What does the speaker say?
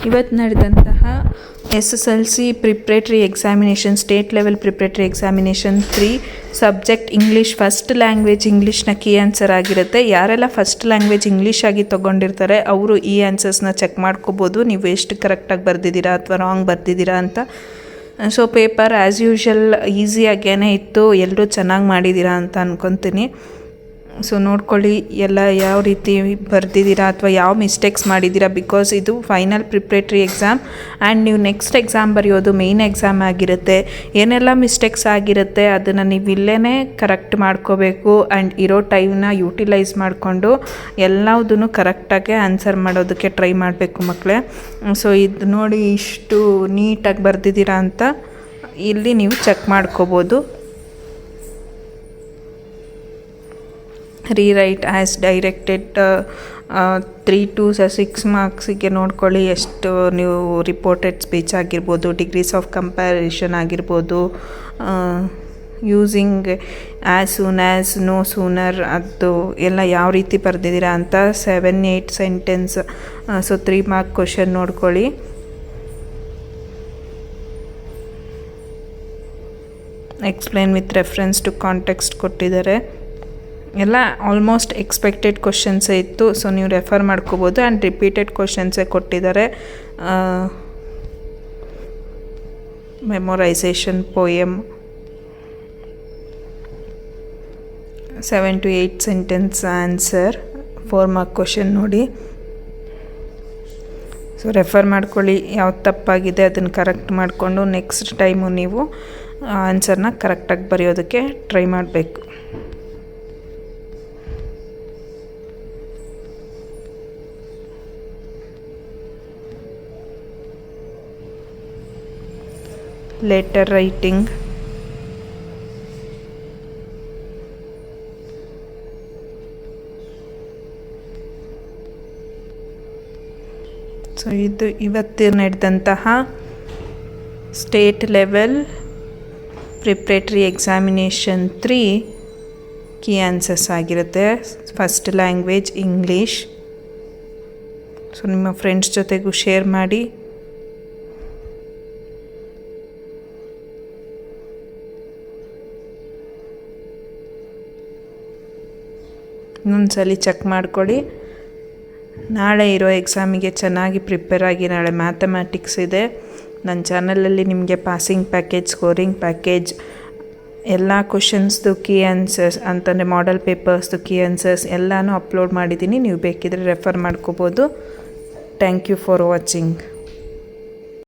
ಇವತ್ತು ನಡೆದಂತಹ SSLC preparatory examination state level preparatory examination 3 subject English first language ಇಂಗ್ಲೀಷ್ನ key answer ಆಗಿರುತ್ತೆ. ಯಾರೆಲ್ಲ ಫಸ್ಟ್ ಲ್ಯಾಂಗ್ವೇಜ್ ಇಂಗ್ಲೀಷ್ ಆಗಿ ತೊಗೊಂಡಿರ್ತಾರೆ ಅವರು ಈ ಆನ್ಸರ್ಸ್ನ ಚೆಕ್ ಮಾಡ್ಕೋಬೋದು, ನೀವು ಎಷ್ಟು ಕರೆಕ್ಟಾಗಿ ಬರೆದಿದ್ದೀರಾ ಅಥವಾ ರಾಂಗ್ ಬರೆದಿದ್ದೀರಾ ಅಂತ. ಸೊ ಪೇಪರ್ ಆ್ಯಸ್ ಯೂಶ್ವಲ್ ಈಸಿಯಾಗೇ ಇತ್ತು, ಎಲ್ಲರೂ ಚೆನ್ನಾಗಿ ಮಾಡಿದ್ದೀರಾ ಅಂತ ಅಂದ್ಕೊತೀನಿ. ಸೊ ನೋಡ್ಕೊಳ್ಳಿ ಎಲ್ಲ ಯಾವ ರೀತಿ ಬರೆದಿದ್ದೀರಾ ಅಥವಾ ಯಾವ ಮಿಸ್ಟೇಕ್ಸ್ ಮಾಡಿದ್ದೀರಾ, ಬಿಕಾಸ್ ಇದು ಫೈನಲ್ ಪ್ರಿಪ್ರೇಟರಿ ಎಕ್ಸಾಮ್ ಆ್ಯಂಡ್ ನೀವು ನೆಕ್ಸ್ಟ್ ಎಕ್ಸಾಮ್ ಬರೆಯೋದು ಮೇಯ್ನ್ ಎಕ್ಸಾಮ್ ಆಗಿರುತ್ತೆ. ಏನೆಲ್ಲ ಮಿಸ್ಟೇಕ್ಸ್ ಆಗಿರುತ್ತೆ ಅದನ್ನು ನೀವು ಇಲ್ಲೇ ಕರೆಕ್ಟ್ ಮಾಡ್ಕೋಬೇಕು ಆ್ಯಂಡ್ ಇರೋ ಟೈಮ್ನ ಯೂಟಿಲೈಸ್ ಮಾಡಿಕೊಂಡು ಎಲ್ಲದನ್ನು ಕರೆಕ್ಟಾಗಿ ಆನ್ಸರ್ ಮಾಡೋದಕ್ಕೆ ಟ್ರೈ ಮಾಡಬೇಕು ಮಕ್ಕಳೇ. ಸೊ ಇದು ನೋಡಿ ಇಷ್ಟು ನೀಟಾಗಿ ಬರೆದಿದ್ದೀರಾ ಅಂತ ಇಲ್ಲಿ ನೀವು ಚೆಕ್ ಮಾಡ್ಕೋಬೋದು. ರೀರೈಟ್ ಆ್ಯಸ್ ಡೈರೆಕ್ಟೆಡ್ 3 to 6 ಮಾರ್ಕ್ಸಿಗೆ ನೋಡ್ಕೊಳ್ಳಿ ಎಷ್ಟು ನೀವು ರಿಪೋರ್ಟೆಡ್ ಸ್ಪೀಚ್ ಆಗಿರ್ಬೋದು, ಡಿಗ್ರೀಸ್ ಆಫ್ ಕಂಪ್ಯಾರಿಷನ್ ಆಗಿರ್ಬೋದು, using as soon as, no sooner, ಅದು ಎಲ್ಲ ಯಾವ ರೀತಿ ಬರೆದಿದ್ದೀರಾ ಅಂತ 7-8 ಸೆಂಟೆನ್ಸ್. ಸೊ 3 ಮಾರ್ಕ್ ಕ್ವಶನ್ ನೋಡ್ಕೊಳ್ಳಿ. Explain with reference to context ಕೊಟ್ಟಿದ್ದಾರೆ. ಎಲ್ಲ ಆಲ್ಮೋಸ್ಟ್ ಎಕ್ಸ್ಪೆಕ್ಟೆಡ್ ಕ್ವಶನ್ಸೇ ಇತ್ತು, ಸೊ ನೀವು ರೆಫರ್ ಮಾಡ್ಕೋಬೋದು. ಆ್ಯಂಡ್ ರಿಪೀಟೆಡ್ ಕ್ವಶನ್ಸೇ ಕೊಟ್ಟಿದ್ದಾರೆ. Memorisation poem 7 to 8 sentence answer, 4 mark question ನೋಡಿ. ಸೊ ರೆಫರ್ ಮಾಡ್ಕೊಳ್ಳಿ, ಯಾವ್ದು ತಪ್ಪಾಗಿದೆ ಅದನ್ನು ಕರೆಕ್ಟ್ ಮಾಡಿಕೊಂಡು ನೆಕ್ಸ್ಟ್ ಟೈಮು ನೀವು ಆನ್ಸರ್ನ ಕರೆಕ್ಟಾಗಿ ಬರೆಯೋದಕ್ಕೆ ಟ್ರೈ ಮಾಡಬೇಕು. ಲೆಟರ್ ರೈಟಿಂಗ್, ಸೊ ಇದು ಇವತ್ತು ನಡೆದಂತಹ state level preparatory examination 3 key answers ಆಗಿರುತ್ತೆ. First language English. ಸೊ ನಿಮ್ಮ ಫ್ರೆಂಡ್ಸ್ ಜೊತೆಗೂ ಶೇರ್ ಮಾಡಿ. ಇನ್ನೊಂದ್ಸಲಿ ಚೆಕ್ ಮಾಡ್ಕೊಳ್ಳಿ. ನಾಳೆ ಇರೋ ಎಕ್ಸಾಮಿಗೆ ಚೆನ್ನಾಗಿ ಪ್ರಿಪೇರ್ ಆಗಿ. ನಾಳೆ ಮ್ಯಾಥಮೆಟಿಕ್ಸ್ ಇದೆ. ನನ್ನ ಚಾನಲಲ್ಲಿ ನಿಮಗೆ ಪಾಸಿಂಗ್ ಪ್ಯಾಕೇಜ್, ಸ್ಕೋರಿಂಗ್ ಪ್ಯಾಕೇಜ್, ಎಲ್ಲ ಕ್ವಶನ್ಸ್ದು ಕೀ ಆನ್ಸರ್ಸ್ ಅಂತಂದರೆ ಮಾಡೆಲ್ ಪೇಪರ್ಸ್ದು ಕೀ ಆನ್ಸರ್ಸ್ ಎಲ್ಲನೂ ಅಪ್ಲೋಡ್ ಮಾಡಿದ್ದೀನಿ. ನೀವು ಬೇಕಿದ್ರೆ ರೆಫರ್ ಮಾಡ್ಕೋಬೋದು. Thank you for watching.